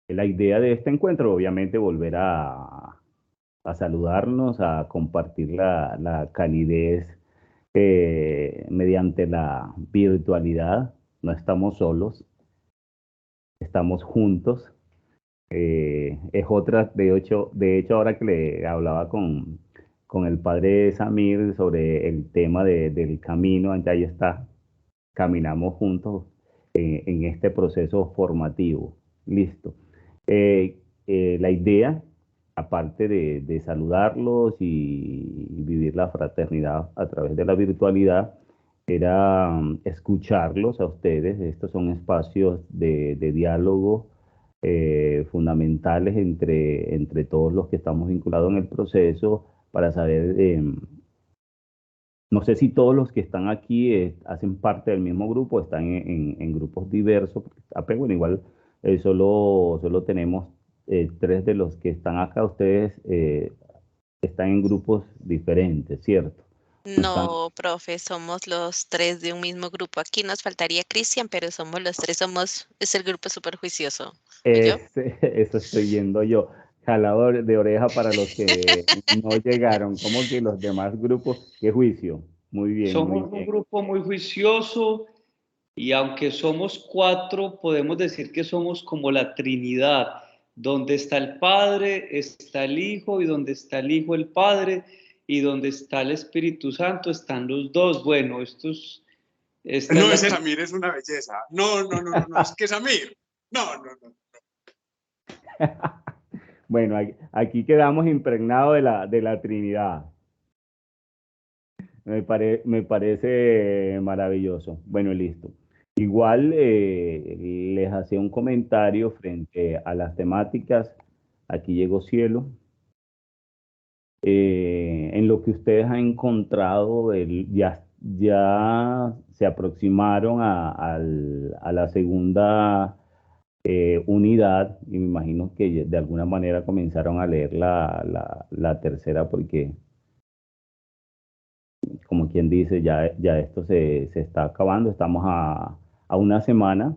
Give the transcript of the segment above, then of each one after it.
La idea de este encuentro, obviamente, volver a saludarnos, a compartir la calidez mediante la virtualidad. No estamos solos, estamos juntos. Es otra, de hecho, ahora que le hablaba con el padre Samir sobre el tema del camino, ahí está, caminamos juntos en este proceso formativo. Listo. Eh, la idea, aparte de saludarlos y vivir la fraternidad a través de la virtualidad, era escucharlos a ustedes. Estos son espacios de diálogo fundamentales entre todos los que estamos vinculados en el proceso para saber, no sé si todos los que están aquí hacen parte del mismo grupo, están en grupos diversos. Pero bueno, igual solo tenemos tres de los que están acá. Ustedes están en grupos diferentes, ¿cierto? No están. No, profe, somos los tres de un mismo grupo. Aquí nos faltaría Cristian, pero somos los tres, es el grupo súper juicioso. ¿Yo? Eso estoy viendo yo. Jalador de oreja para los que no llegaron. ¿Cómo que los demás grupos? ¿Qué juicio? Muy bien, muy Somos un bien. grupo muy juicioso y aunque somos cuatro, podemos decir que somos como la Trinidad. Donde está el Padre, está el Hijo, y donde está el Hijo, el Padre, y donde está el Espíritu Santo, están los dos. Bueno, esta es No, la... ese Samir es una belleza. No, no, no, no, no, es que Samir. No, no, no. Bueno, aquí quedamos impregnados de la Trinidad. Me parece maravilloso. Bueno, listo. Igual les hacía un comentario frente a las temáticas. Aquí llegó Cielo. En lo que ustedes han encontrado, ya se aproximaron a la segunda unidad, y me imagino que de alguna manera comenzaron a leer la tercera, porque como quien dice, ya esto se está acabando. Estamos a una semana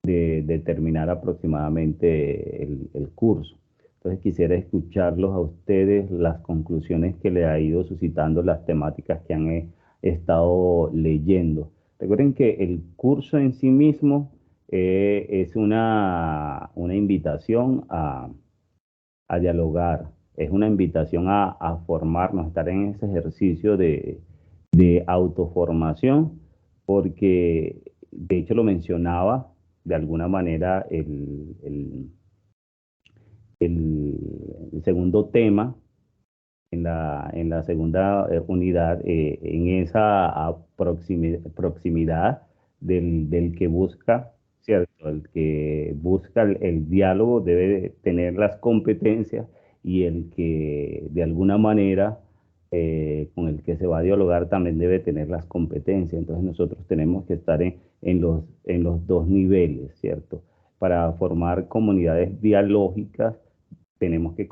de terminar aproximadamente el curso. Entonces quisiera escucharlos a ustedes, las conclusiones que le ha ido suscitando las temáticas que han estado leyendo. Recuerden que el curso en sí mismo es una invitación a dialogar, es una invitación a formarnos, a estar en ese ejercicio de autoformación, porque de hecho lo mencionaba de alguna manera el segundo tema en la segunda unidad, en esa proximidad del que busca, ¿cierto? El que busca el diálogo debe tener las competencias, y el que de alguna manera con el que se va a dialogar también debe tener las competencias. Entonces nosotros tenemos que estar en los dos niveles, ¿cierto? Para formar comunidades dialógicas tenemos que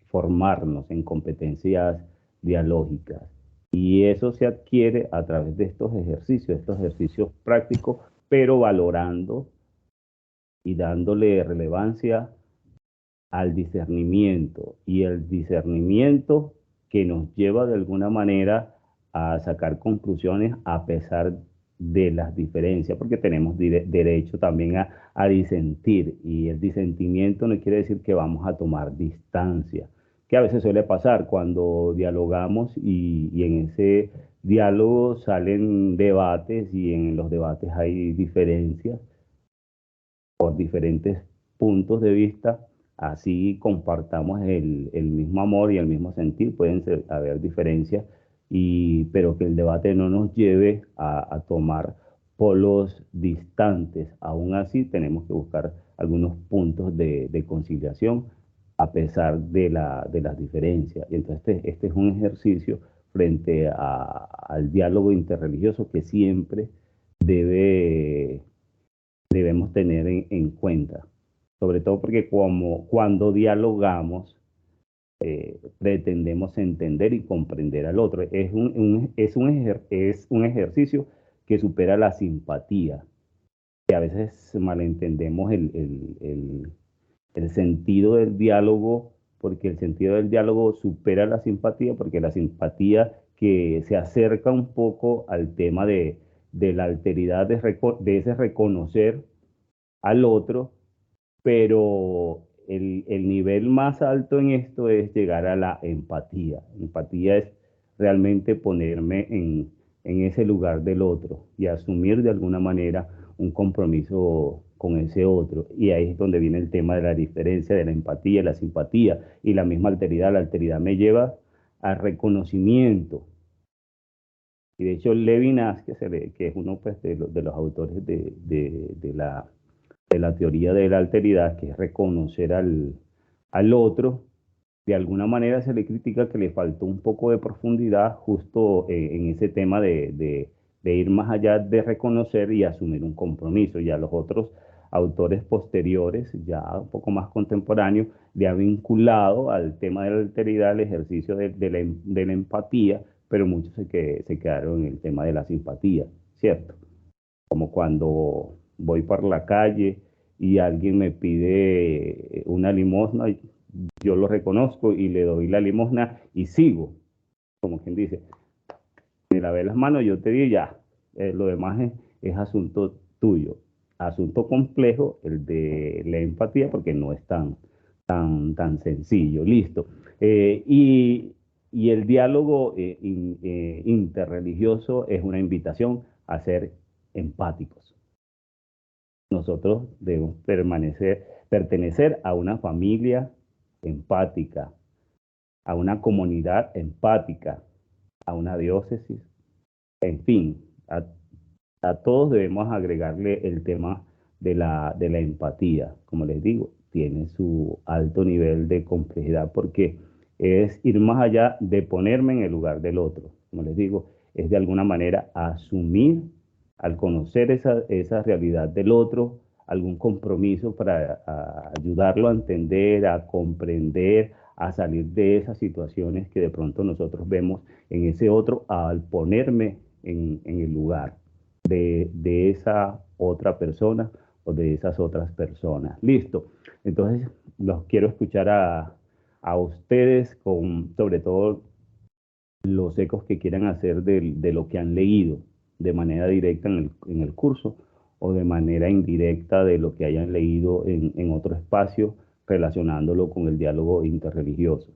formarnos en competencias dialógicas. Y eso se adquiere a través de estos ejercicios prácticos, pero valorando y dándole relevancia al discernimiento, y el discernimiento que nos lleva de alguna manera a sacar conclusiones a pesar de las diferencias, porque tenemos derecho también a disentir, y el disentimiento no quiere decir que vamos a tomar distancia, que a veces suele pasar cuando dialogamos, y en ese diálogo salen debates, y en los debates hay diferencias por diferentes puntos de vista. Así compartamos el mismo amor y el mismo sentir, pueden haber diferencias, pero que el debate no nos lleve a tomar polos distantes. Aún así, tenemos que buscar algunos puntos de conciliación a pesar de las diferencias. Y entonces este es un ejercicio frente al diálogo interreligioso que siempre debe debemos tener en cuenta, sobre todo porque cuando dialogamos, pretendemos entender y comprender al otro. Es un ejercicio que supera la simpatía. que a veces malentendemos el sentido del diálogo, porque el sentido del diálogo supera la simpatía, porque la simpatía que se acerca un poco al tema de la alteridad, de ese reconocer al otro, pero el nivel más alto en esto es llegar a la empatía. Empatía es realmente ponerme en ese lugar del otro y asumir de alguna manera un compromiso con ese otro. Y ahí es donde viene el tema de la diferencia de la empatía, la simpatía y la misma alteridad. La alteridad me lleva al reconocimiento. Y de hecho, Levinas, que es uno pues, de los autores de la teoría de la alteridad, que es reconocer al otro, de alguna manera se le critica que le faltó un poco de profundidad justo en ese tema de ir más allá de reconocer y asumir un compromiso. Ya los otros autores posteriores, ya un poco más contemporáneos, le han vinculado al tema de la alteridad el ejercicio de la empatía, pero muchos se quedaron en el tema de la simpatía, ¿cierto? Como cuando voy por la calle y alguien me pide una limosna, yo lo reconozco y le doy la limosna y sigo, como quien dice, me lavé las manos, yo te di ya, lo demás es asunto tuyo. Asunto complejo, el de la empatía, porque no es tan sencillo, listo. Y el diálogo interreligioso es una invitación a ser empáticos. Nosotros debemos pertenecer a una familia empática, a una comunidad empática, a una diócesis, en fin, a todos debemos agregarle el tema de la empatía. Como les digo, tiene su alto nivel de complejidad porque es ir más allá de ponerme en el lugar del otro. Como les digo, es de alguna manera asumir, al conocer esa realidad del otro, algún compromiso para ayudarlo a entender, a comprender, a salir de esas situaciones que de pronto nosotros vemos en ese otro al ponerme en el lugar de esa otra persona o de esas otras personas. Listo. Entonces, los quiero escuchar a ustedes con, sobre todo, los ecos que quieran hacer de lo que han leído de manera directa en el curso o de manera indirecta de lo que hayan leído en otro espacio relacionándolo con el diálogo interreligioso.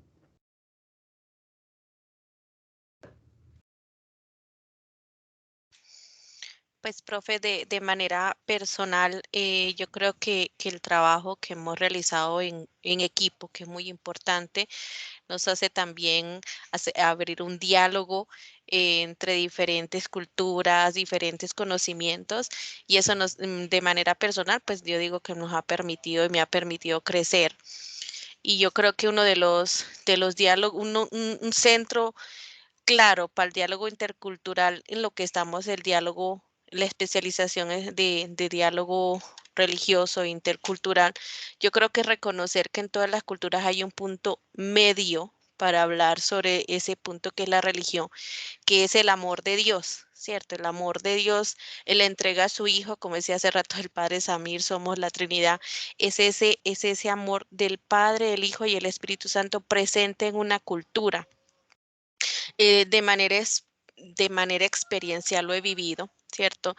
Pues, profe, de manera personal, yo creo que el trabajo que hemos realizado en equipo, que es muy importante, nos hace también abrir un diálogo entre diferentes culturas, diferentes conocimientos, y eso de manera personal, pues yo digo que nos ha permitido y me ha permitido crecer. Y yo creo que uno de los diálogos, un centro claro, para el diálogo intercultural, en lo que estamos, el diálogo, la especialización es de diálogo religioso e intercultural. Yo creo que reconocer que en todas las culturas hay un punto medio para hablar sobre ese punto que es la religión, que es el amor de Dios, ¿cierto? El amor de Dios, Él entrega a su Hijo, como decía hace rato el Padre Samir, somos la Trinidad, es ese amor del Padre, el Hijo y el Espíritu Santo presente en una cultura. De manera experiencial lo he vivido, ¿cierto?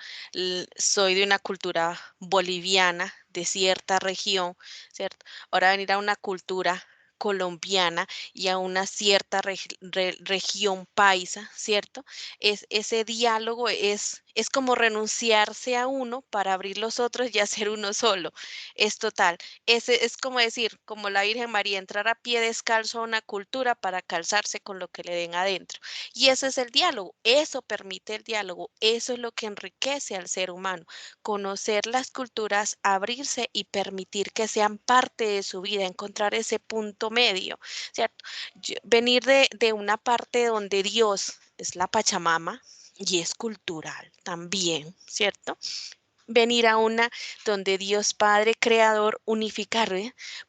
Soy de una cultura boliviana, de cierta región, ¿cierto? Ahora venir a una cultura colombiana y a una cierta región paisa, ¿cierto? Ese diálogo es como renunciarse a uno para abrir los otros y hacer uno solo. Es total. Es como decir, como la Virgen María, entrar a pie descalzo a una cultura para calzarse con lo que le den adentro. Y ese es el diálogo, eso permite el diálogo, eso es lo que enriquece al ser humano, conocer las culturas, abrirse y permitir que sean parte de su vida, encontrar ese punto medio, ¿cierto? Venir de una parte donde Dios es la Pachamama y es cultural también, ¿cierto? venir a una donde Dios Padre Creador unificar,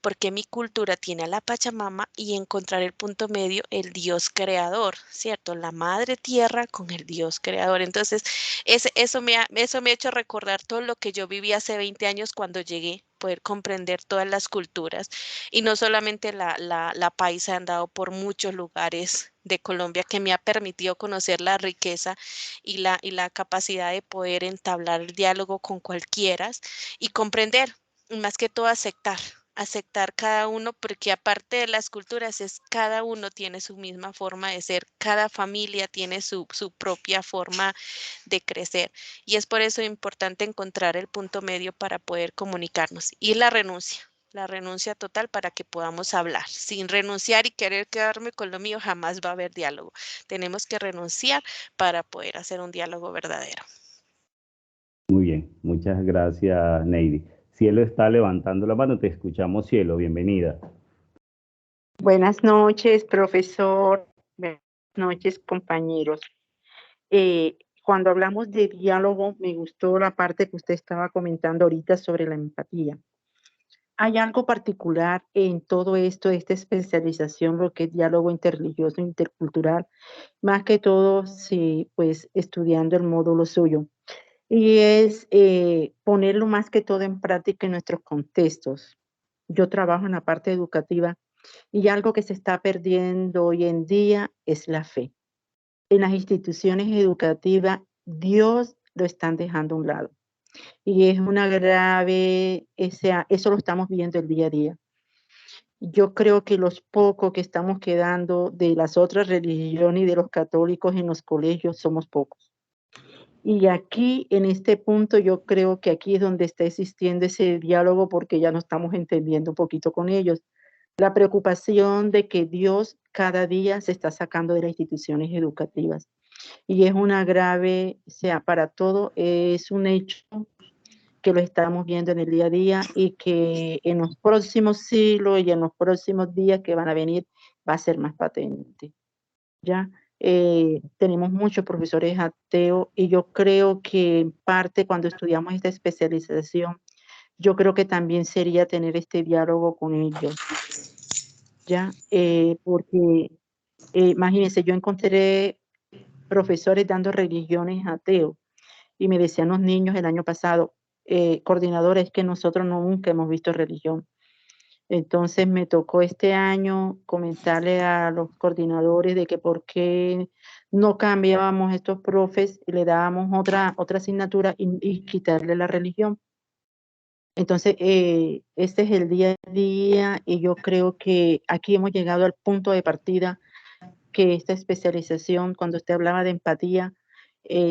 porque mi cultura tiene a la Pachamama y encontrar el punto medio, el Dios Creador, ¿cierto? La Madre Tierra con el Dios Creador. Entonces, eso me ha hecho recordar todo lo que yo viví hace 20 años cuando llegué, poder comprender todas las culturas y no solamente la paisa, he andado por muchos lugares de Colombia que me ha permitido conocer la riqueza y la capacidad de poder entablar el diálogo con cualquiera y comprender, y más que todo aceptar cada uno, porque aparte de las culturas es cada uno tiene su misma forma de ser, cada familia tiene su propia forma de crecer y es por eso importante encontrar el punto medio para poder comunicarnos y la renuncia total para que podamos hablar. Sin renunciar y querer quedarme con lo mío, jamás va a haber diálogo. Tenemos que renunciar para poder hacer un diálogo verdadero. Muy bien, muchas gracias, Neidy. Cielo está levantando la mano, te escuchamos, Cielo, bienvenida. Buenas noches, profesor. Buenas noches, compañeros. Cuando hablamos de diálogo, me gustó la parte que usted estaba comentando ahorita sobre la empatía. Hay algo particular en todo esto, esta especialización, lo que es diálogo interreligioso, intercultural, más que todo, sí, pues estudiando el módulo suyo. Y es ponerlo más que todo en práctica en nuestros contextos. Yo trabajo en la parte educativa y algo que se está perdiendo hoy en día es la fe. En las instituciones educativas, Dios lo están dejando a un lado. Y es una grave, eso lo estamos viendo el día a día. Yo creo que los pocos que estamos quedando de las otras religiones y de los católicos en los colegios somos pocos. Y aquí, en este punto, yo creo que aquí es donde está existiendo ese diálogo porque ya no estamos entendiendo un poquito con ellos. La preocupación de que Dios cada día se está sacando de las instituciones educativas. Y es una grave, o sea, para todo, es un hecho que lo estamos viendo en el día a día y que en los próximos siglos y en los próximos días que van a venir va a ser más patente. ¿Ya? Tenemos muchos profesores ateos y yo creo que en parte cuando estudiamos esta especialización, yo creo que también sería tener este diálogo con ellos, ¿ya? Porque imagínense, yo encontré profesores dando religiones ateos y me decían los niños el año pasado, coordinadores, es que nosotros nunca hemos visto religión. Entonces me tocó este año comentarle a los coordinadores de que por qué no cambiábamos estos profes y le dábamos otra asignatura y quitarle la religión. Entonces, este es el día a día y yo creo que aquí hemos llegado al punto de partida que esta especialización, cuando usted hablaba de empatía,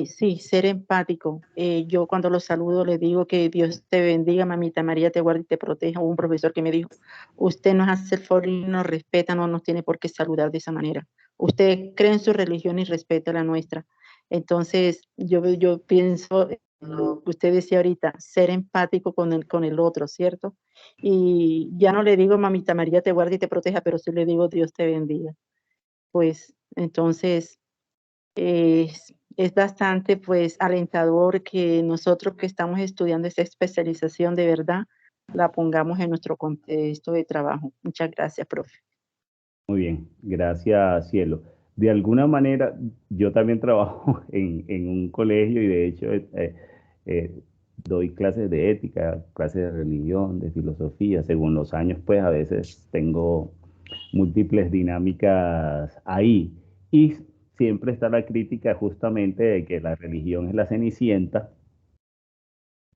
sí, ser empático. Yo cuando los saludo le digo que Dios te bendiga, mamita María te guarde y te proteja. Hubo un profesor que me dijo, usted nos hace el favor y nos respeta, no nos tiene por qué saludar de esa manera. Usted cree en su religión y respeta la nuestra. Entonces, yo pienso, lo que usted decía ahorita, ser empático con el otro, ¿cierto? Y ya no le digo, mamita María te guarde y te proteja, pero sí le digo, Dios te bendiga. Pues entonces es bastante pues alentador que nosotros que estamos estudiando esta especialización de verdad la pongamos en nuestro contexto de trabajo. Muchas gracias, profe. Muy bien, gracias, Cielo. De alguna manera, yo también trabajo en un colegio y de hecho doy clases de ética, clases de religión, de filosofía. Según los años, pues a veces tengo múltiples dinámicas ahí. Y siempre está la crítica justamente de que la religión es la cenicienta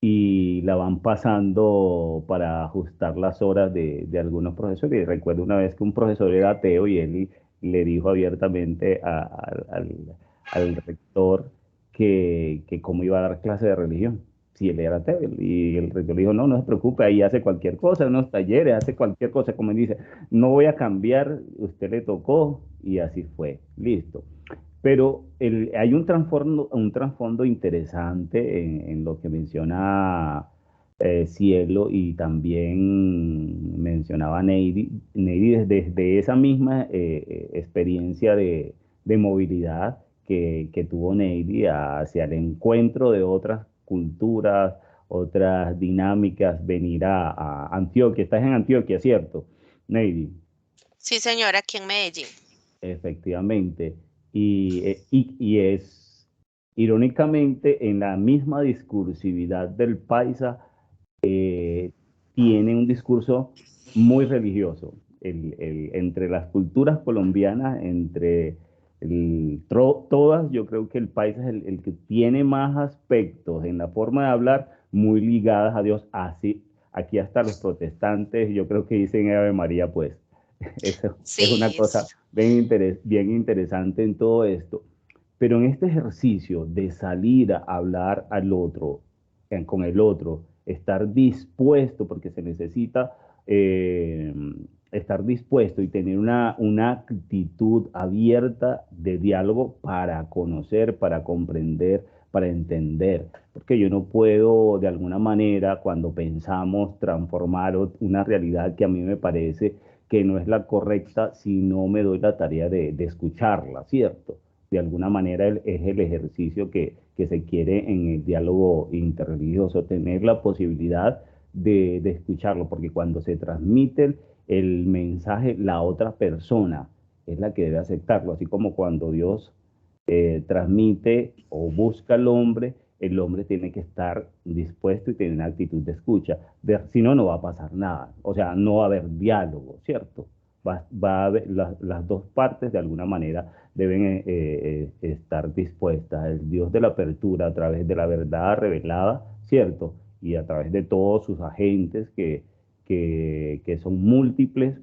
y la van pasando para ajustar las horas de algunos profesores. Y recuerdo una vez que un profesor era ateo y él le dijo abiertamente al rector que cómo iba a dar clase de religión si él era ateo. Y el rector le dijo, no, no se preocupe, ahí hace cualquier cosa, unos talleres, hace cualquier cosa, como él dice, no voy a cambiar, usted le tocó y así fue, listo. Pero hay un trasfondo interesante en lo que menciona Cielo y también mencionaba Neidy desde esa misma experiencia de movilidad que tuvo Neidy hacia el encuentro de otras culturas, otras dinámicas, venir a Antioquia. Estás en Antioquia, ¿cierto, Neidy? Sí, señora, aquí en Medellín. Efectivamente. Y es, irónicamente, en la misma discursividad del paisa, tiene un discurso muy religioso. Entre las culturas colombianas, todas, yo creo que el paisa es el que tiene más aspectos en la forma de hablar muy ligadas a Dios. Así, aquí hasta los protestantes, yo creo que dicen Ave María, pues. Eso es una Sí, cosa bien interesante en todo esto. Pero en este ejercicio de salir a hablar al otro, con el otro, estar dispuesto, porque se necesita estar dispuesto y tener una actitud abierta de diálogo para conocer, para comprender, para entender. Porque yo no puedo, de alguna manera, cuando pensamos transformar una realidad que a mí me parece que no es la correcta, si no me doy la tarea de escucharla, ¿cierto? De alguna manera es el ejercicio que se quiere en el diálogo interreligioso, tener la posibilidad de escucharlo, porque cuando se transmite el mensaje, la otra persona es la que debe aceptarlo, así como cuando Dios transmite o busca al hombre, el hombre tiene que estar dispuesto y tener una actitud de escucha. Si no, no va a pasar nada. O sea, no va a haber diálogo, ¿cierto? Va a haber, las dos partes de alguna manera deben estar dispuestas. El Dios de la apertura a través de la verdad revelada, ¿cierto? Y a través de todos sus agentes que son múltiples,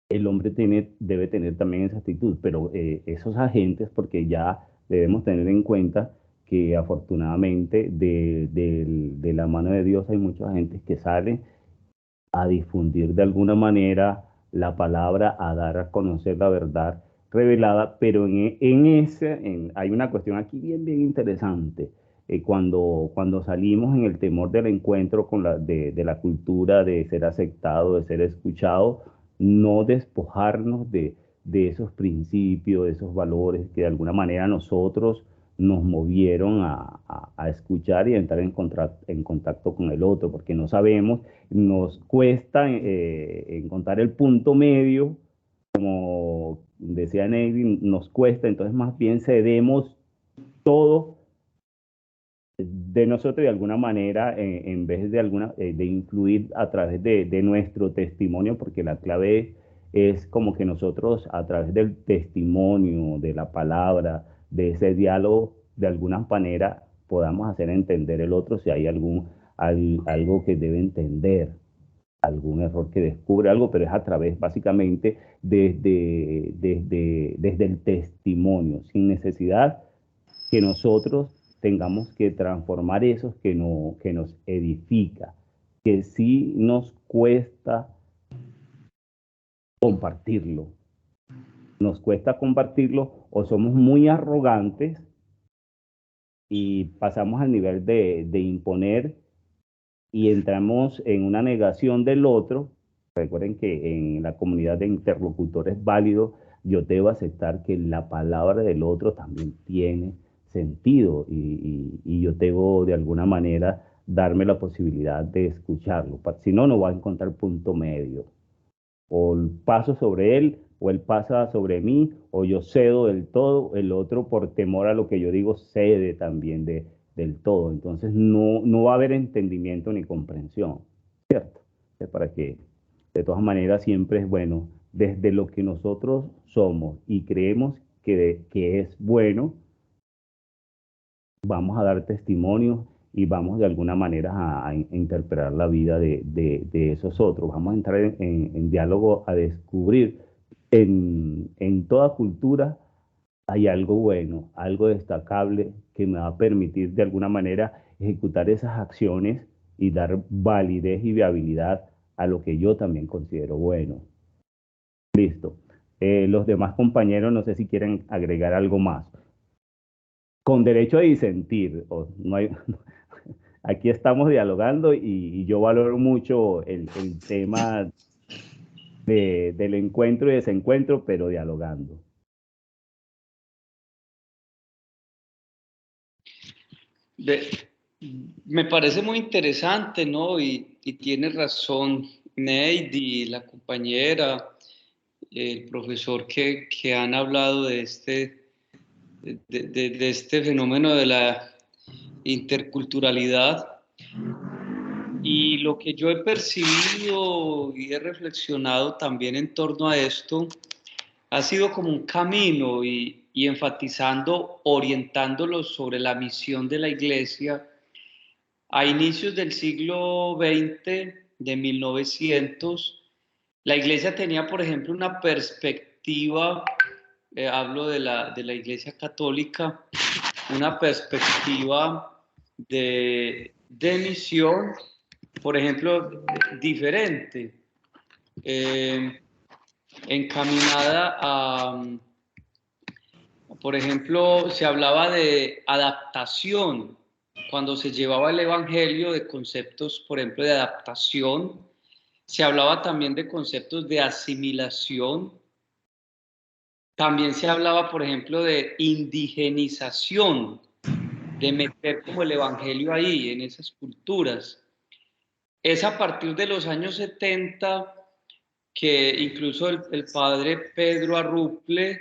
el hombre debe tener también esa actitud, pero esos agentes, porque ya debemos tener en cuenta que afortunadamente de la mano de Dios hay muchos agentes que salen a difundir de alguna manera la palabra, a dar a conocer la verdad revelada, pero hay una cuestión aquí bien interesante. Cuando salimos en el temor del encuentro de la cultura, de ser aceptado, de ser escuchado, no despojarnos de esos principios, de esos valores que de alguna manera nosotros nos movieron a escuchar y a entrar en contacto con el otro, porque no sabemos, nos cuesta encontrar el punto medio, como decía Navy, nos cuesta, entonces más bien cedemos todo de nosotros de alguna manera, en vez de influir a través de nuestro testimonio, porque la clave es como que nosotros a través del testimonio, de la palabra, de ese diálogo, de alguna manera podamos hacer entender el otro si hay algo que debe entender, algún error que descubre algo, pero es a través básicamente desde el testimonio, sin necesidad que nosotros tengamos que transformar eso que nos edifica, que sí nos cuesta compartirlo. Nos cuesta compartirlo o somos muy arrogantes y pasamos al nivel de imponer y entramos en una negación del otro. Recuerden que en la comunidad de interlocutores válidos yo debo aceptar que la palabra del otro también tiene sentido y yo debo de alguna manera darme la posibilidad de escucharlo. Si no, no va a encontrar punto medio. O paso sobre él, o él pasa sobre mí, o yo cedo del todo, el otro por temor a lo que yo digo cede también del todo. Entonces no va a haber entendimiento ni comprensión, ¿cierto? Es para que, de todas maneras, siempre es bueno, desde lo que nosotros somos y creemos que es bueno, vamos a dar testimonio y vamos de alguna manera a interpretar la vida de esos otros. Vamos a entrar en diálogo a descubrir en toda cultura hay algo bueno, algo destacable que me va a permitir de alguna manera ejecutar esas acciones y dar validez y viabilidad a lo que yo también considero bueno. Listo. Los demás compañeros no sé si quieren agregar algo más. Con derecho a disentir, no hay, aquí estamos dialogando y yo valoro mucho el tema del encuentro y desencuentro, pero dialogando. Me parece muy interesante, ¿no? Y tiene razón Neidi, la compañera, el profesor que han hablado de este fenómeno de la interculturalidad. Y lo que yo he percibido y he reflexionado también en torno a esto ha sido como un camino y enfatizando, orientándolo sobre la misión de la Iglesia. A inicios del siglo XX, de 1900, la Iglesia tenía, por ejemplo, una perspectiva, hablo de la Iglesia Católica, una perspectiva de misión, por ejemplo, diferente, encaminada a, por ejemplo, se hablaba de adaptación, cuando se llevaba el evangelio, de conceptos, por ejemplo, de adaptación. Se hablaba también de conceptos de asimilación. También se hablaba, por ejemplo, de indigenización, de meter como el evangelio ahí, en esas culturas. Es a partir de los años 70 que incluso el padre Pedro Arruple,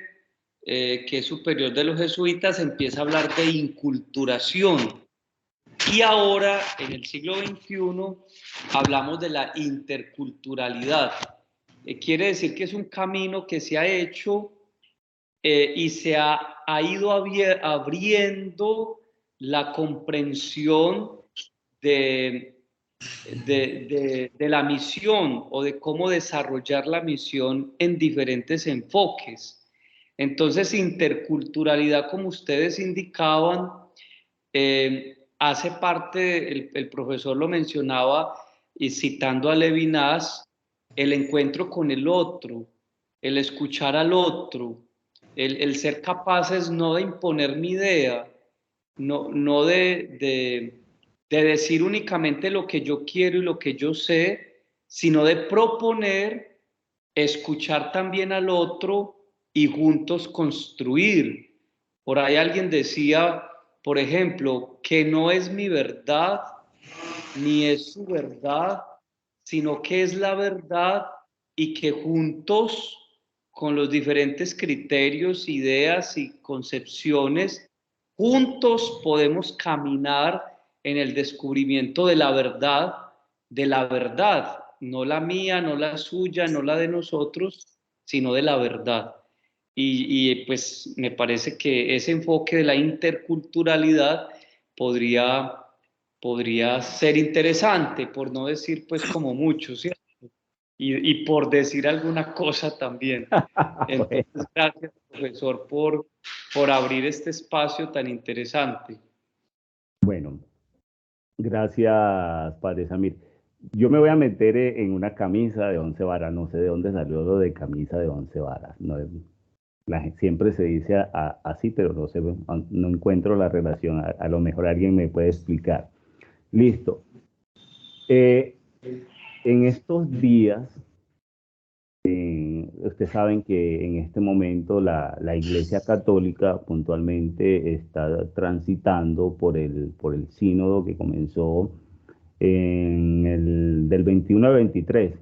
que es superior de los jesuitas, empieza a hablar de inculturación. Y ahora, en el siglo XXI, hablamos de la interculturalidad. Quiere decir que es un camino que se ha hecho y se ha ido abriendo la comprensión de la misión o de cómo desarrollar la misión en diferentes enfoques. Entonces, interculturalidad, como ustedes indicaban, hace parte, el profesor lo mencionaba, y citando a Levinas, el encuentro con el otro, el escuchar al otro, el ser capaces no de imponer mi idea, no de decir únicamente lo que yo quiero y lo que yo sé, sino de proponer, escuchar también al otro y juntos construir. Por ahí alguien decía, por ejemplo, que no es mi verdad, ni es su verdad, sino que es la verdad y que juntos, con los diferentes criterios, ideas y concepciones, juntos podemos caminar en el descubrimiento de la verdad, no la mía, no la suya, no la de nosotros, sino de la verdad. Y pues me parece que ese enfoque de la interculturalidad podría ser interesante, por no decir pues como mucho, ¿cierto? Y por decir alguna cosa también. Entonces, gracias, profesor, por abrir este espacio tan interesante. Bueno, gracias, padre Samir. Yo me voy a meter en una camisa de 11 varas. No sé de dónde salió lo de camisa de 11 varas. No, siempre se dice así, pero no sé, no encuentro la relación. A lo mejor alguien me puede explicar. Listo. En estos días, ustedes saben que en este momento la Iglesia Católica puntualmente está transitando por el sínodo que comenzó del 21 al 23.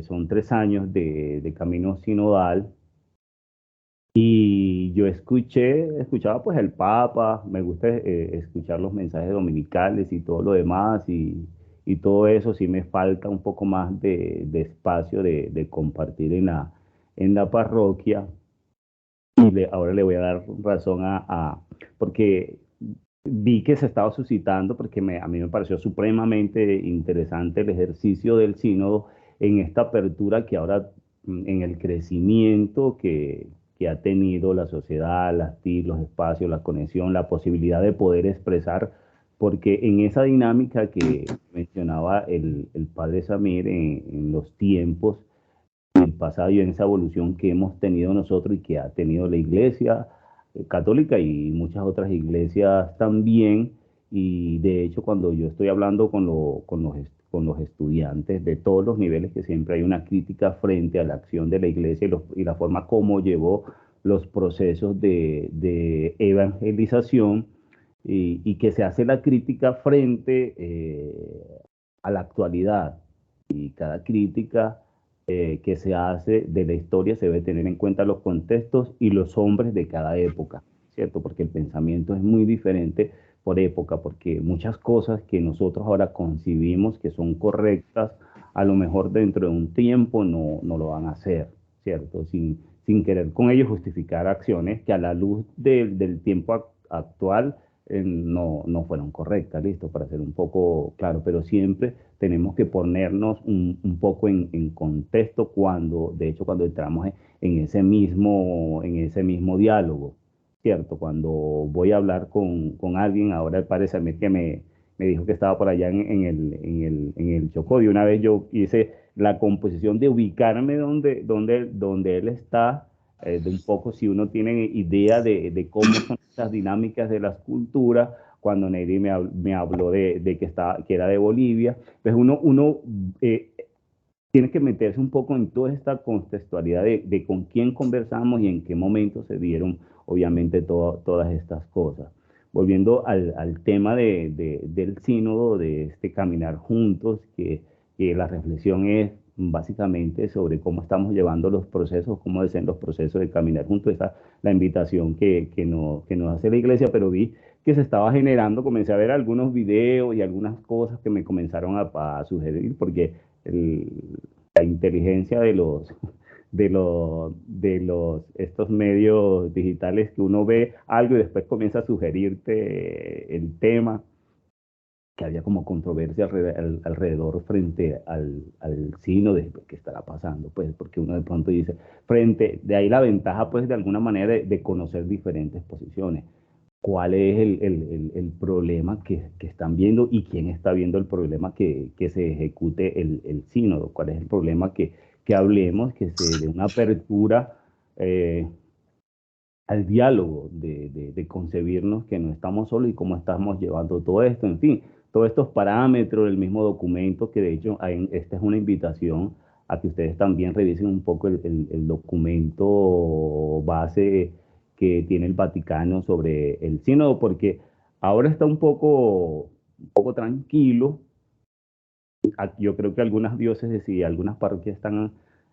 Son 3 años de camino sinodal. Y yo escuchaba pues el Papa, me gusta escuchar los mensajes dominicales y todo lo demás, y todo eso. Sí me falta un poco más de espacio de compartir en la parroquia. Y ahora le voy a dar razón porque vi que se estaba suscitando, porque a mí me pareció supremamente interesante el ejercicio del sínodo en esta apertura que ahora, en el crecimiento que ha tenido la sociedad, las TIC, los espacios, la conexión, la posibilidad de poder expresar, porque en esa dinámica que mencionaba el padre Samir en los tiempos del pasado y en esa evolución que hemos tenido nosotros y que ha tenido la Iglesia Católica y muchas otras iglesias también. Y de hecho, cuando yo estoy hablando con los estudiantes de todos los niveles, que siempre hay una crítica frente a la acción de la Iglesia y la forma como llevó los procesos de evangelización, y que se hace la crítica frente a la actualidad. Y cada crítica que se hace de la historia se debe tener en cuenta los contextos y los hombres de cada época, ¿cierto? Porque el pensamiento es muy diferente por época, porque muchas cosas que nosotros ahora concibimos que son correctas, a lo mejor dentro de un tiempo no lo van a hacer, ¿cierto? Sin querer con ello justificar acciones que a la luz del tiempo actual no fueron correctas, listo, para ser un poco claro, pero siempre tenemos que ponernos un poco en contexto de hecho, cuando entramos en ese mismo diálogo, ¿cierto? Cuando voy a hablar con alguien, ahora parece a mí que me dijo que estaba por allá en el Chocó, y una vez yo hice la composición de ubicarme donde él está, de un poco si uno tiene idea de cómo son las dinámicas de las culturas. Cuando Neidy me habló de que era de Bolivia, pues uno tiene que meterse un poco en toda esta contextualidad de con quién conversamos y en qué momento se dieron, obviamente, todas estas cosas. Volviendo al tema del sínodo, de este caminar juntos, que la reflexión es básicamente sobre cómo estamos llevando los procesos, cómo desean los procesos de caminar juntos. Esa es la invitación que nos hace la iglesia, pero vi que se estaba generando, comencé a ver algunos videos y algunas cosas que me comenzaron a sugerir, porque la inteligencia estos medios digitales, que uno ve algo y después comienza a sugerirte el tema, que había como controversia alrededor frente al signo de qué estará pasando, pues, porque uno de pronto dice, de ahí la ventaja, pues, de alguna manera de conocer diferentes posiciones. ¿Cuál es el problema que están viendo y quién está viendo el problema que se ejecute el sínodo? ¿Cuál es el problema que hablemos, que se dé una apertura al diálogo, de concebirnos que no estamos solos y cómo estamos llevando todo esto? En fin, todos estos parámetros del mismo documento, que de hecho esta es una invitación a que ustedes también revisen un poco el documento base que tiene el Vaticano sobre el sínodo, porque ahora está un poco tranquilo. Yo creo que algunas diócesis y algunas parroquias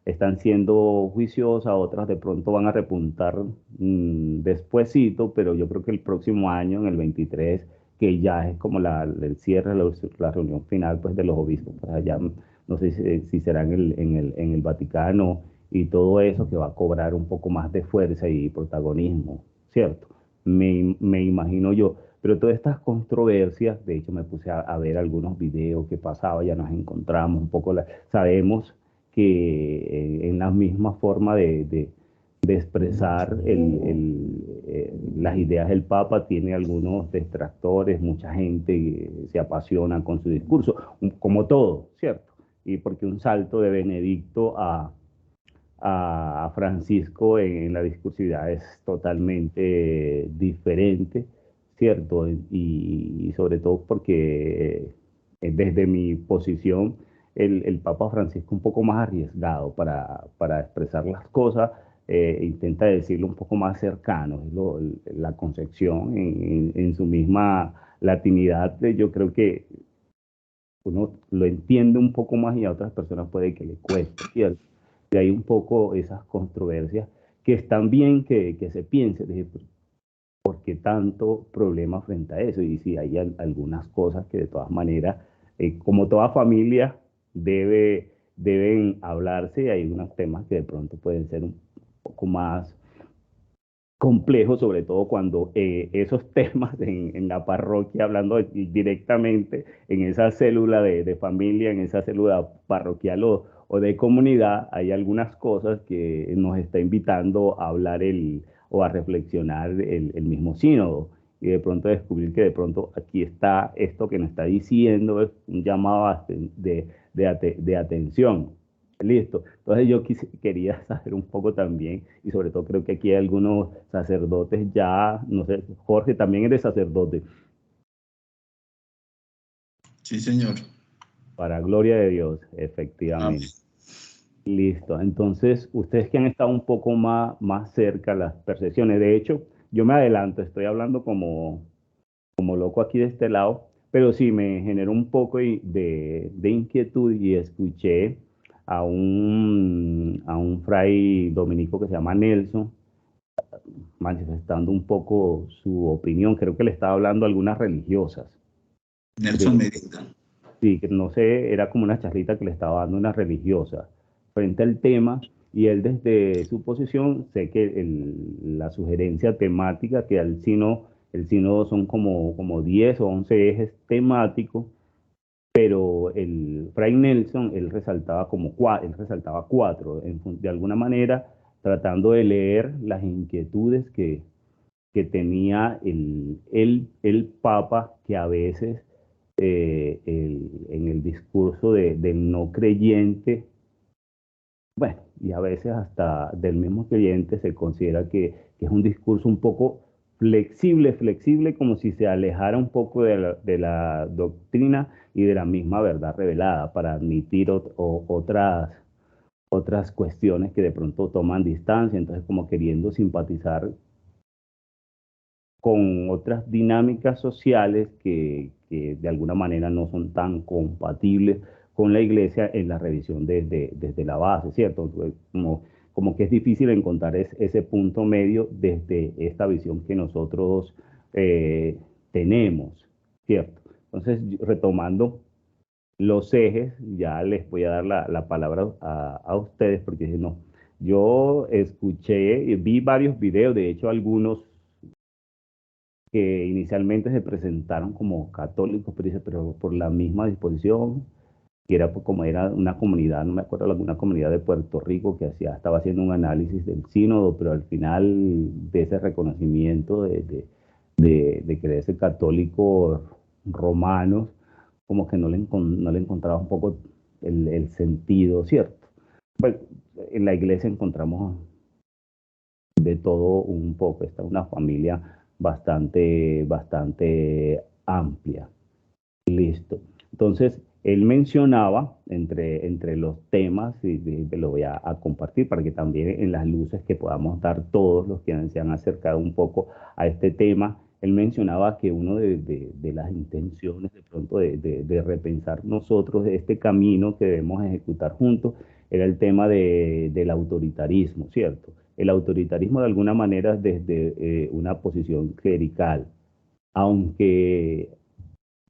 están siendo juiciosas, otras de pronto van a repuntar despuesito, pero yo creo que el próximo año, en el 23, que ya es como el cierre, la reunión final, pues, de los obispos, pues allá, no sé si será en el Vaticano, y todo eso que va a cobrar un poco más de fuerza y protagonismo, ¿cierto? Me imagino yo. Pero todas estas controversias, de hecho me puse a ver algunos videos que pasaba, ya nos encontramos un poco, sabemos que en la misma forma de expresar las ideas del Papa tiene algunos detractores, mucha gente que se apasiona con su discurso, como todo, ¿cierto? Y porque un salto de Benedicto a Francisco en la discursividad es totalmente diferente, ¿cierto? Y sobre todo porque desde mi posición, el Papa Francisco un poco más arriesgado para expresar las cosas, intenta decirlo un poco más cercano, la concepción en su misma latinidad. Yo creo que uno lo entiende un poco más y a otras personas puede que le cueste, ¿cierto? Y hay un poco esas controversias que están bien que se piense, ¿por qué tanto problema frente a eso? Y si hay algunas cosas que de todas maneras, como toda familia, deben hablarse. Hay unos temas que de pronto pueden ser un poco más complejos, sobre todo cuando esos temas en la parroquia, hablando directamente en esa célula de familia, en esa célula parroquial o de comunidad, hay algunas cosas que nos está invitando a hablar o a reflexionar el mismo sínodo, y de pronto descubrir que de pronto aquí está esto que nos está diciendo, es un llamado de atención. Listo. Entonces yo quería saber un poco también, y sobre todo creo que aquí hay algunos sacerdotes ya, no sé, Jorge, también eres sacerdote. Sí, señor. Para gloria de Dios, efectivamente. Amén. Listo. Entonces, ustedes que han estado un poco más cerca a las percepciones, de hecho, yo me adelanto, estoy hablando como como loco aquí de este lado, pero sí me generó un poco de inquietud y escuché a un fray dominico que se llama Nelson, manifestando un poco su opinión. Creo que le estaba hablando a algunas religiosas. Nelson Merida. Sí, que no sé, era como una charlita que le estaba dando una religiosa frente al tema, y él desde su posición, sé que la sugerencia temática que el sínodo son como 10 o 11 ejes temáticos, pero el Fray Nelson, él resaltaba él resaltaba cuatro, de alguna manera tratando de leer las inquietudes que tenía el Papa, que a veces en el discurso del no creyente, bueno, y a veces hasta del mismo creyente se considera que es un discurso un poco flexible, como si se alejara un poco de la doctrina y de la misma verdad revelada para admitir otras cuestiones que de pronto toman distancia, entonces como queriendo simpatizar con otras dinámicas sociales que de alguna manera no son tan compatibles con la iglesia en la revisión desde la base, ¿cierto? Entonces, como que es difícil encontrar ese punto medio desde esta visión que nosotros tenemos, ¿cierto? Entonces, retomando los ejes, ya les voy a dar la palabra a ustedes, porque si no, yo escuché, vi varios videos, de hecho algunos que inicialmente se presentaron como católicos, pero por la misma disposición, que era como era una comunidad, no me acuerdo, alguna comunidad de Puerto Rico que estaba haciendo un análisis del sínodo, pero al final de ese reconocimiento de creerse católicos romanos, como que no le encontraba un poco el sentido, ¿cierto? Pues en la iglesia encontramos de todo un poco, está una familia bastante amplia. Listo. Entonces, él mencionaba entre los temas, y te lo voy a compartir para que también en las luces que podamos dar todos los que se han acercado un poco a este tema, él mencionaba que uno de las intenciones de pronto de repensar nosotros este camino que debemos ejecutar juntos era el tema del autoritarismo, ¿cierto? El autoritarismo de alguna manera desde una posición clerical, aunque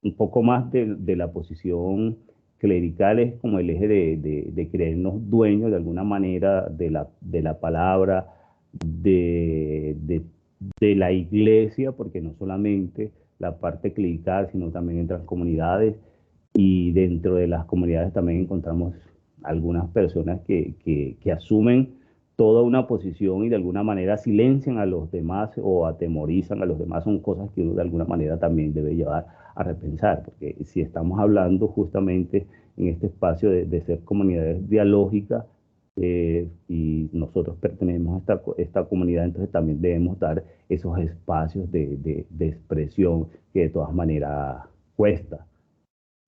un poco más de la posición clerical es como el eje de creernos dueños de alguna manera de la palabra, de, de, de la iglesia, porque no solamente la parte clerical, sino también entre las comunidades, y dentro de las comunidades también encontramos algunas personas que asumen toda una posición y de alguna manera silencian a los demás o atemorizan a los demás. Son cosas que uno de alguna manera también debe llevar a repensar, porque si estamos hablando justamente en este espacio de ser comunidades dialógicas, y nosotros pertenecemos a esta comunidad, entonces también debemos dar esos espacios de expresión que de todas maneras cuesta.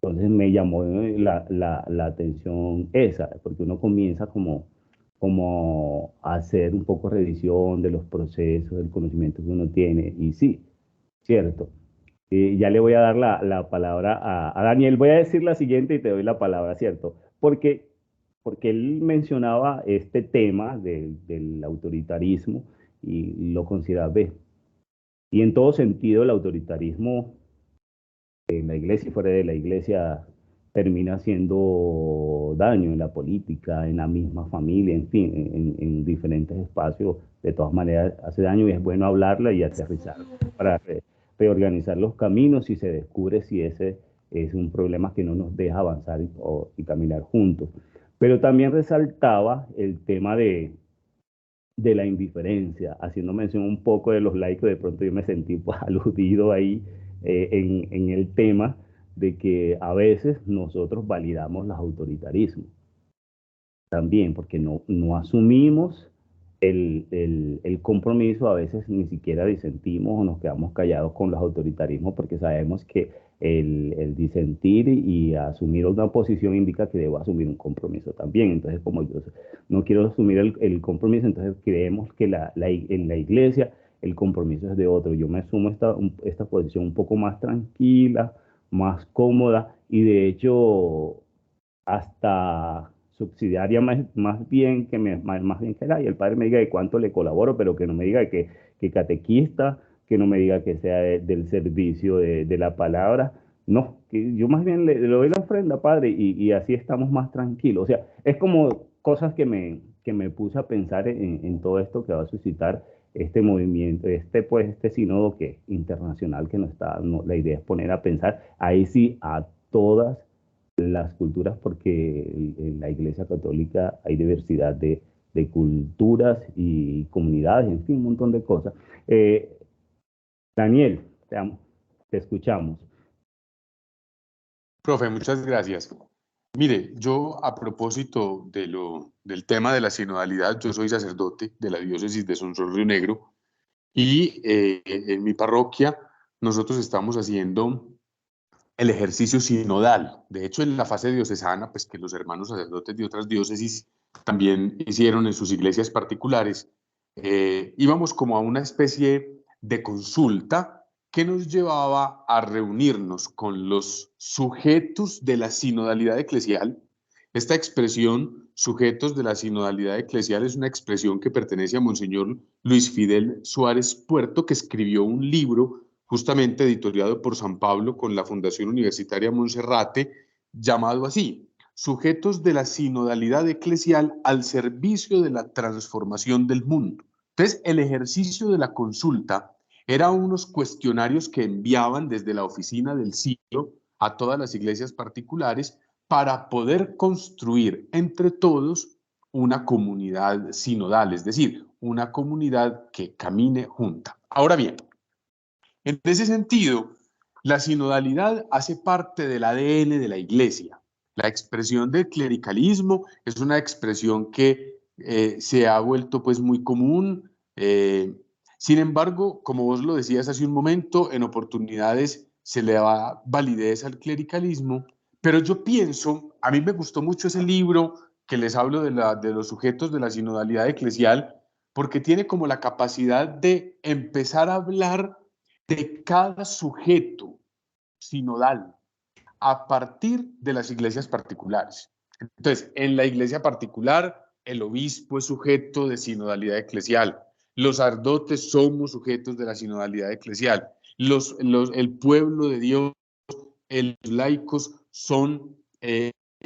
Entonces me llamó la atención esa, porque uno comienza como a hacer un poco revisión de los procesos, del conocimiento que uno tiene, y sí, cierto. Ya le voy a dar la palabra a Daniel. Voy a decir la siguiente y te doy la palabra, ¿cierto? Porque él mencionaba este tema del autoritarismo y lo considera, ve, y en todo sentido el autoritarismo en la iglesia y fuera de la iglesia termina haciendo daño en la política, en la misma familia, en fin, en diferentes espacios. De todas maneras hace daño y es bueno hablarla y aterrizar para reorganizar los caminos si se descubre si ese es un problema que no nos deja avanzar y caminar juntos. Pero también resaltaba el tema de la indiferencia, haciendo mención un poco de los laicos. De pronto yo me sentí pues, aludido ahí en el tema de que a veces nosotros validamos los autoritarismos también, porque no asumimos el compromiso, a veces ni siquiera disentimos o nos quedamos callados con los autoritarismos porque sabemos que el disentir y asumir una posición indica que debo asumir un compromiso también. Entonces, como yo no quiero asumir el compromiso, entonces creemos que en la iglesia el compromiso es de otro. Yo me asumo esta posición un poco más tranquila, más cómoda y de hecho hasta subsidiaria más bien más bien que y el padre me diga de cuánto le colaboro, pero que no me diga que catequista, que no me diga que sea del servicio de la palabra. No, que yo más bien le doy la ofrenda, padre, y así estamos más tranquilos. O sea, es como cosas que me puse a pensar en todo esto que va a suscitar este movimiento, este sínodo que internacional que nos está, la idea es poner a pensar, ahí sí, a todas las culturas, porque en la Iglesia Católica hay diversidad de culturas y comunidades, en fin, un montón de cosas. Daniel, te escuchamos. Profe, muchas gracias. Mire, yo a propósito del tema de la sinodalidad, yo soy sacerdote de la diócesis de Sonsón Río Negro y en mi parroquia nosotros estamos haciendo el ejercicio sinodal. De hecho, en la fase diocesana, pues que los hermanos sacerdotes de otras diócesis también hicieron en sus iglesias particulares, íbamos como a una especie de consulta que nos llevaba a reunirnos con los sujetos de la sinodalidad eclesial. Esta expresión, sujetos de la sinodalidad eclesial, es una expresión que pertenece a Monseñor Luis Fidel Suárez Puerto, que escribió un libro justamente editoriado por San Pablo con la Fundación Universitaria Monserrate, llamado así, Sujetos de la Sinodalidad Eclesial al servicio de la transformación del mundo. Entonces, el ejercicio de la consulta era unos cuestionarios que enviaban desde la oficina del siglo a todas las iglesias particulares para poder construir entre todos una comunidad sinodal, es decir, una comunidad que camine junta. Ahora bien, en ese sentido, la sinodalidad hace parte del ADN de la Iglesia. La expresión del clericalismo es una expresión que se ha vuelto pues muy común. Sin embargo, como vos lo decías hace un momento, en oportunidades se le da validez al clericalismo, pero yo pienso, a mí me gustó mucho ese libro que les hablo de los sujetos de la sinodalidad eclesial, porque tiene como la capacidad de empezar a hablar de cada sujeto sinodal a partir de las iglesias particulares. Entonces, en la iglesia particular, el obispo es sujeto de sinodalidad eclesial. Los sacerdotes somos sujetos de la sinodalidad eclesial. El pueblo de Dios, los laicos son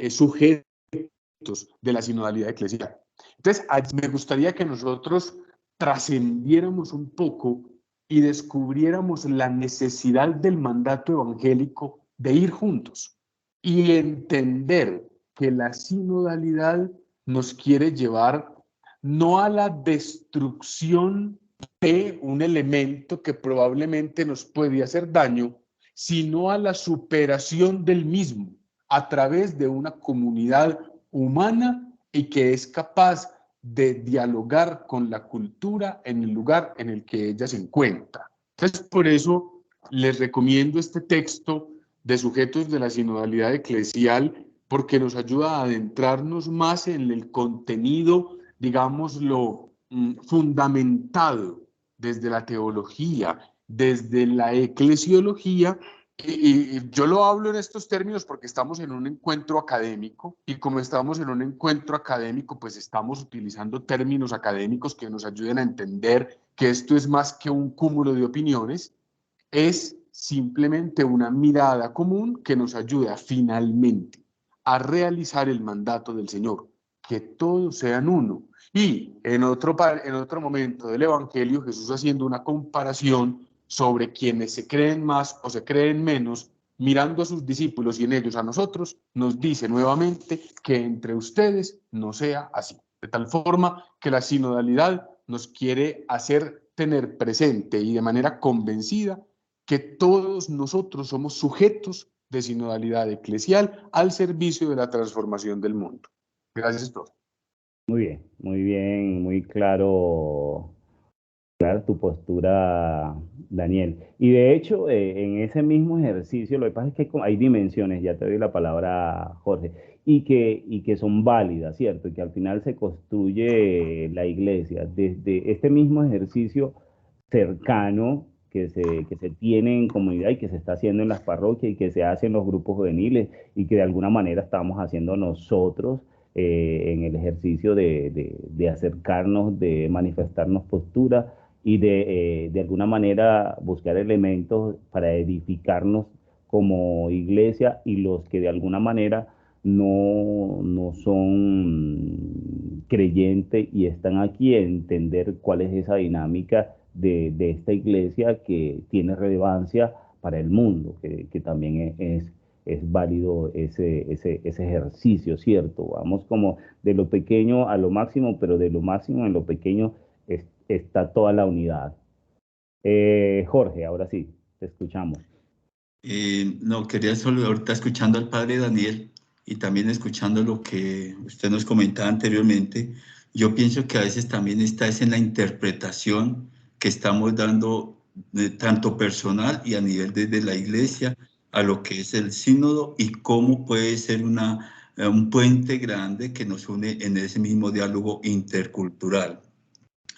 sujetos de la sinodalidad eclesial. Entonces, me gustaría que nosotros trascendiéramos un poco y descubriéramos la necesidad del mandato evangélico de ir juntos y entender que la sinodalidad nos quiere llevar no a la destrucción de un elemento que probablemente nos puede hacer daño, sino a la superación del mismo a través de una comunidad humana y que es capaz de dialogar con la cultura en el lugar en el que ella se encuentra. Entonces, por eso les recomiendo este texto de Sujetos de la Sinodalidad Eclesial, porque nos ayuda a adentrarnos más en el contenido, digámoslo, fundamentado desde la teología, desde la eclesiología. Y yo lo hablo en estos términos porque estamos en un encuentro académico y como estamos en un encuentro académico, pues estamos utilizando términos académicos que nos ayuden a entender que esto es más que un cúmulo de opiniones, es simplemente una mirada común que nos ayuda finalmente a realizar el mandato del Señor, que todos sean uno. Y en otro momento del Evangelio, Jesús haciendo una comparación sobre quienes se creen más o se creen menos, mirando a sus discípulos y en ellos a nosotros, nos dice nuevamente que entre ustedes no sea así. De tal forma que la sinodalidad nos quiere hacer tener presente y de manera convencida que todos nosotros somos sujetos de sinodalidad eclesial al servicio de la transformación del mundo. Gracias, profe. Muy bien, muy claro tu postura, Daniel. Y de hecho, en ese mismo ejercicio, lo que pasa es que hay dimensiones, ya te doy la palabra, Jorge, y que son válidas, ¿cierto? Y que al final se construye la iglesia. Desde este mismo ejercicio cercano que se tiene en comunidad y que se está haciendo en las parroquias y que se hace en los grupos juveniles y que de alguna manera estamos haciendo nosotros en el ejercicio de acercarnos, de manifestarnos postura y de alguna manera buscar elementos para edificarnos como iglesia, y los que de alguna manera no son creyentes y están aquí, entender cuál es esa dinámica de esta iglesia que tiene relevancia para el mundo, que también es válido ese ejercicio, ¿cierto? Vamos como de lo pequeño a lo máximo, pero de lo máximo en lo pequeño está toda la unidad. Jorge, ahora sí, te escuchamos. No, quería solo, ahorita escuchando al padre Daniel y también escuchando lo que usted nos comentaba anteriormente, yo pienso que a veces también está es en la interpretación que estamos dando, tanto personal y a nivel desde la iglesia, a lo que es el sínodo y cómo puede ser un puente grande que nos une en ese mismo diálogo intercultural.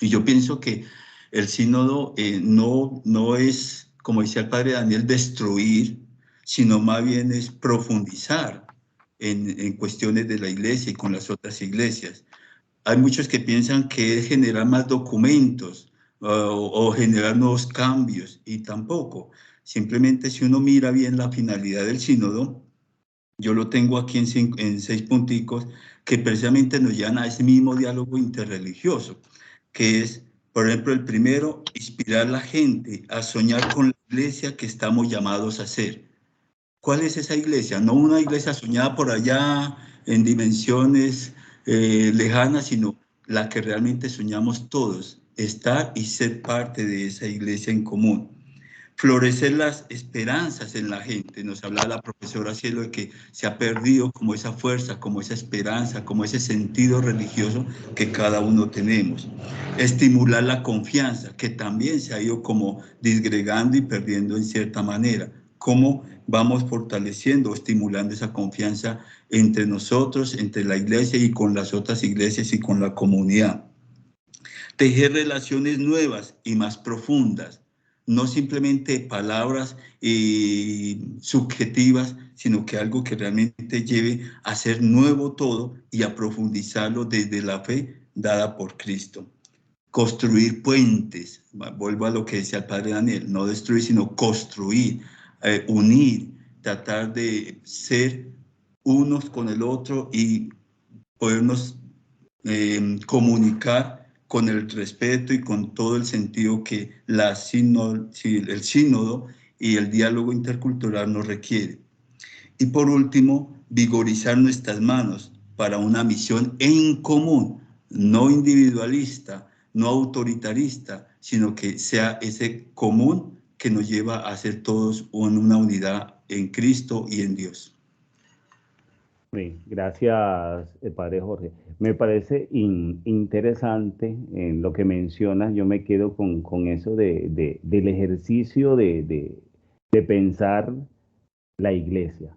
Y yo pienso que el sínodo no es, como decía el padre Daniel, destruir, sino más bien es profundizar en cuestiones de la iglesia y con las otras iglesias. Hay muchos que piensan que es generar más documentos o generar nuevos cambios, y tampoco. Simplemente si uno mira bien la finalidad del sínodo, yo lo tengo aquí en 6 punticos, que precisamente nos llevan a ese mismo diálogo interreligioso, que es, por ejemplo, el primero, inspirar a la gente a soñar con la iglesia que estamos llamados a ser. ¿Cuál es esa iglesia? No una iglesia soñada por allá en dimensiones lejanas, sino la que realmente soñamos todos, estar y ser parte de esa iglesia en común. Florecer las esperanzas en la gente. Nos hablaba la profesora Cielo de que se ha perdido como esa fuerza, como esa esperanza, como ese sentido religioso que cada uno tenemos. Estimular la confianza, que también se ha ido como disgregando y perdiendo en cierta manera. Cómo vamos fortaleciendo, estimulando esa confianza entre nosotros, entre la iglesia y con las otras iglesias y con la comunidad. Tejer relaciones nuevas y más profundas, no simplemente palabras subjetivas, sino que algo que realmente lleve a ser nuevo todo y a profundizarlo desde la fe dada por Cristo. Construir puentes, vuelvo a lo que decía el padre Daniel, no destruir, sino construir, unir, tratar de ser unos con el otro y podernos comunicar con el respeto y con todo el sentido que el sínodo y el diálogo intercultural nos requiere. Y por último, vigorizar nuestras manos para una misión en común, no individualista, no autoritarista, sino que sea ese común que nos lleva a ser todos una unidad en Cristo y en Dios. Sí, gracias, padre Jorge. Me parece interesante en lo que mencionas. Yo me quedo con eso del ejercicio de pensar la iglesia.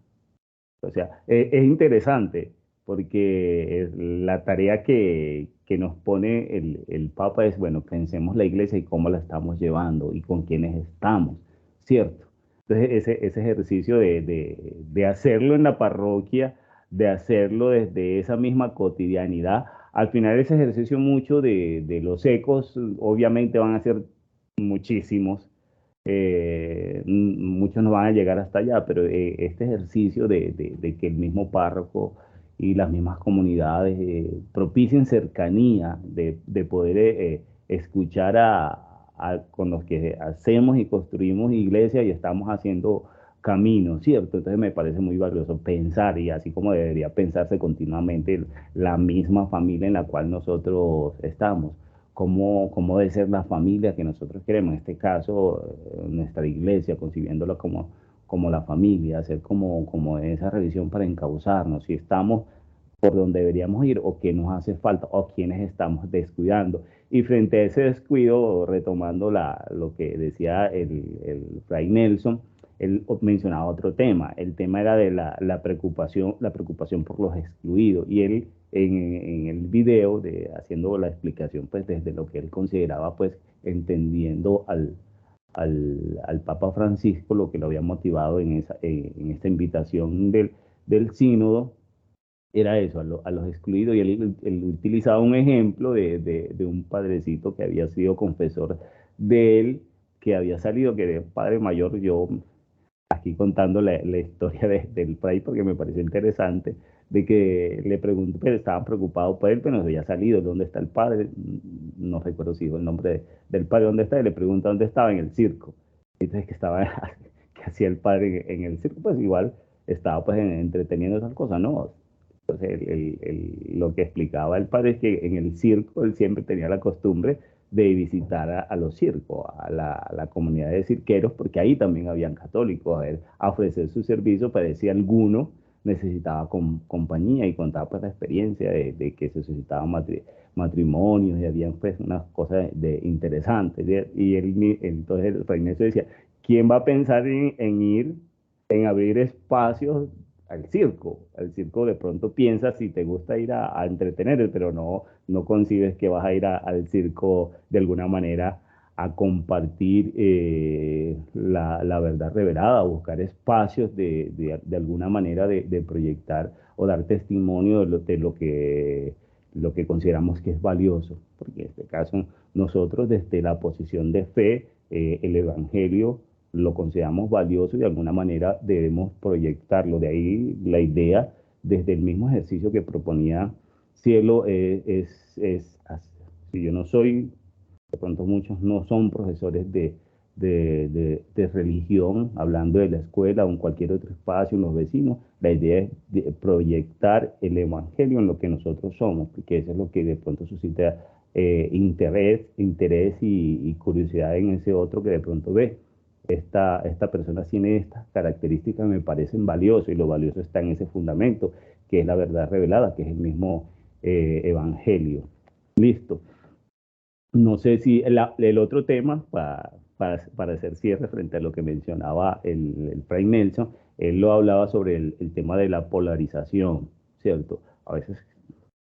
O sea, es interesante porque la tarea que nos pone el Papa es, bueno, pensemos la iglesia y cómo la estamos llevando y con quiénes estamos, ¿cierto? Entonces, ese ejercicio de hacerlo en la parroquia, de hacerlo desde esa misma cotidianidad, al final ese ejercicio mucho de los ecos, obviamente van a ser muchísimos. Muchos no van a llegar hasta allá, pero este ejercicio de que el mismo párroco y las mismas comunidades propicien cercanía, de poder escuchar con los que hacemos y construimos iglesias y estamos haciendo caminos, ¿cierto? Entonces me parece muy valioso pensar, y así como debería pensarse continuamente la misma familia en la cual nosotros estamos. Cómo debe ser la familia que nosotros queremos, en este caso nuestra iglesia, concibiéndola como la familia, hacer como esa revisión para encauzarnos, si estamos por donde deberíamos ir o qué nos hace falta o quiénes estamos descuidando. Y frente a ese descuido, retomando lo que decía el Fray Nelson, él mencionaba otro tema. El tema era de la preocupación por los excluidos. Y él, en el video, haciendo la explicación, pues, desde lo que él consideraba, pues, entendiendo al Papa Francisco, lo que lo había motivado en esta invitación del sínodo, era eso, a los excluidos. Y él utilizaba un ejemplo de un padrecito que había sido confesor de él, que había salido, que era padre mayor. Yo aquí contando la historia del fray porque me pareció interesante, de que le preguntó, pero estaban preocupados por él, pero no había salido. ¿Dónde está el padre? No recuerdo si dijo el nombre del padre, ¿dónde está? Y le pregunta dónde estaba, en el circo. Entonces, que hacía el padre en el circo, pues igual estaba pues entreteniendo esas cosas, ¿no? Entonces, lo que explicaba el padre es que en el circo él siempre tenía la costumbre de visitar a los circos, a la comunidad de cirqueros, porque ahí también habían católicos, a ofrecer su servicio para ver si alguno necesitaba compañía, y contaba pues la experiencia de que se suscitaban matrimonios, y habían pues unas cosas interesantes. Y entonces el Fray Ignacio decía, ¿quién va a pensar en ir, en abrir espacios al circo? Al circo de pronto piensas si te gusta ir a entretener, pero no concibes que vas a ir al circo de alguna manera a compartir la verdad revelada, a buscar espacios de alguna manera de proyectar o dar testimonio de lo que consideramos que es valioso. Porque en este caso nosotros, desde la posición de fe, el Evangelio lo consideramos valioso y de alguna manera debemos proyectarlo. De ahí la idea, desde el mismo ejercicio que proponía Cielo, si yo no soy, de pronto muchos no son profesores de religión, hablando de la escuela o en cualquier otro espacio, en los vecinos, la idea es proyectar el Evangelio en lo que nosotros somos, porque eso es lo que de pronto suscita interés y curiosidad en ese otro que de pronto ve. Esta persona tiene estas características, me parecen valiosas, y lo valioso está en ese fundamento, que es la verdad revelada, que es el mismo Evangelio. Listo. No sé si el otro tema, para hacer cierre frente a lo que mencionaba el Fray Nelson, él lo hablaba sobre el tema de la polarización, ¿cierto? A veces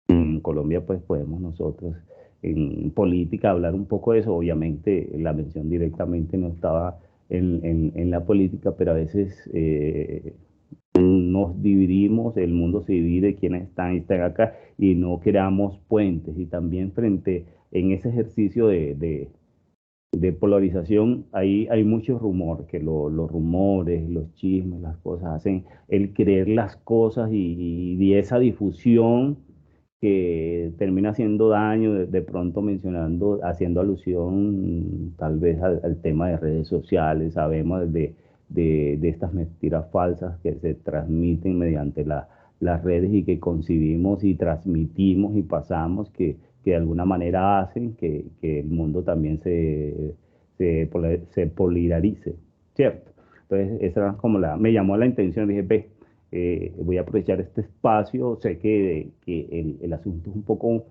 en Colombia pues podemos nosotros en política hablar un poco de eso. Obviamente la mención directamente no estaba en la política, pero a veces nos dividimos, el mundo se divide, quienes están acá, y no creamos puentes. Y también en ese ejercicio de polarización hay mucho rumor, que los rumores, los chismes, las cosas hacen el creer las cosas, y esa difusión que termina haciendo daño, de pronto haciendo alusión tal vez al tema de redes sociales. Sabemos de estas mentiras falsas que se transmiten mediante las redes, y que concibimos y transmitimos y pasamos, que de alguna manera hacen que el mundo también se polarice, ¿cierto? Entonces, esa era como me llamó la intención. Dije, ve, voy a aprovechar este espacio. Sé que el asunto es un poco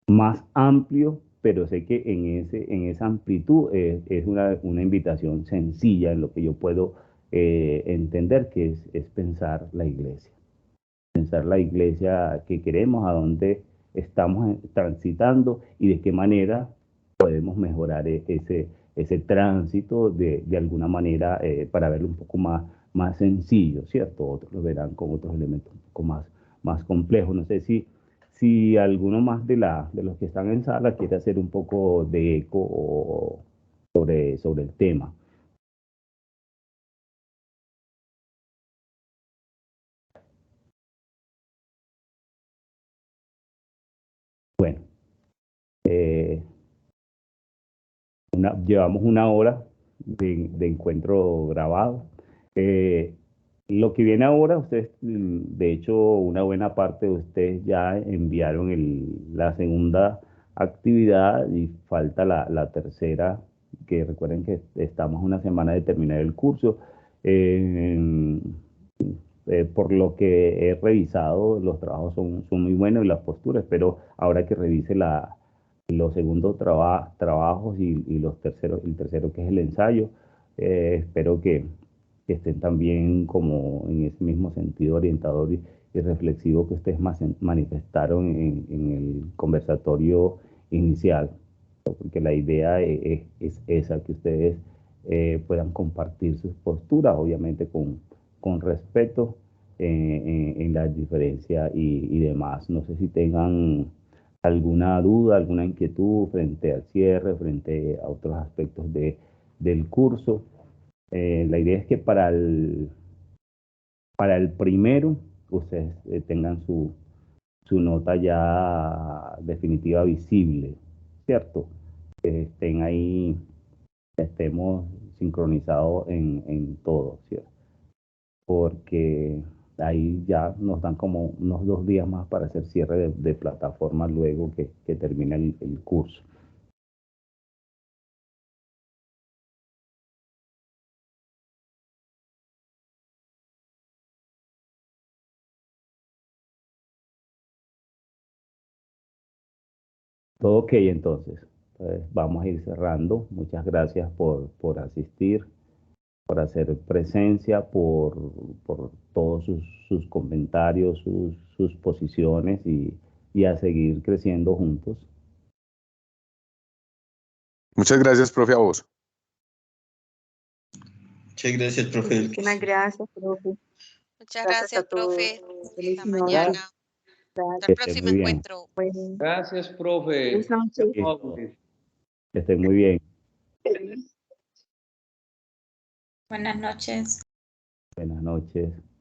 más amplio, pero sé que en esa amplitud es una invitación sencilla en lo que yo puedo entender, que es pensar la iglesia. Pensar la iglesia que queremos, a dónde estamos transitando, y de qué manera podemos mejorar ese tránsito de alguna manera, para verlo un poco más sencillo, ¿cierto? Otros lo verán con otros elementos un poco más complejos. No sé si alguno más de los que están en sala quiere hacer un poco de eco sobre el tema. Bueno, llevamos una hora de encuentro grabado. Lo que viene ahora, ustedes, de hecho, una buena parte de ustedes ya enviaron la segunda actividad, y falta la tercera, que recuerden que estamos una semana de terminar el curso. Por lo que he revisado, los trabajos son muy buenos, y las posturas. Espero ahora que revise los segundos trabajos y el tercero, que es el ensayo. Espero que que estén también como en ese mismo sentido orientador y reflexivo que ustedes manifestaron en el conversatorio inicial, porque la idea es esa, que ustedes puedan compartir sus posturas, obviamente con respeto en la diferencia y demás. No sé si tengan alguna duda, alguna inquietud frente al cierre, frente a otros aspectos del curso. La idea es que para el primero ustedes tengan su nota ya definitiva visible, ¿cierto? Que estén ahí, estemos sincronizados en todo, ¿cierto? Porque ahí ya nos dan como unos 2 días más para hacer cierre de plataforma luego que termine el curso. Todo ok, entonces. Vamos a ir cerrando. Muchas gracias por asistir, por hacer presencia, por todos sus comentarios, sus posiciones y a seguir creciendo juntos. Muchas gracias, profe, a vos. Muchas gracias, profe. Muchísimas gracias, profe. Muchas Gracias gracias, a todos. profe. Feliz Hasta noche. mañana. Hasta Que el estén próximo muy bien. encuentro. Bueno, Gracias, profe. feliz noche. Que estén muy bien. Feliz. Buenas noches. Buenas noches.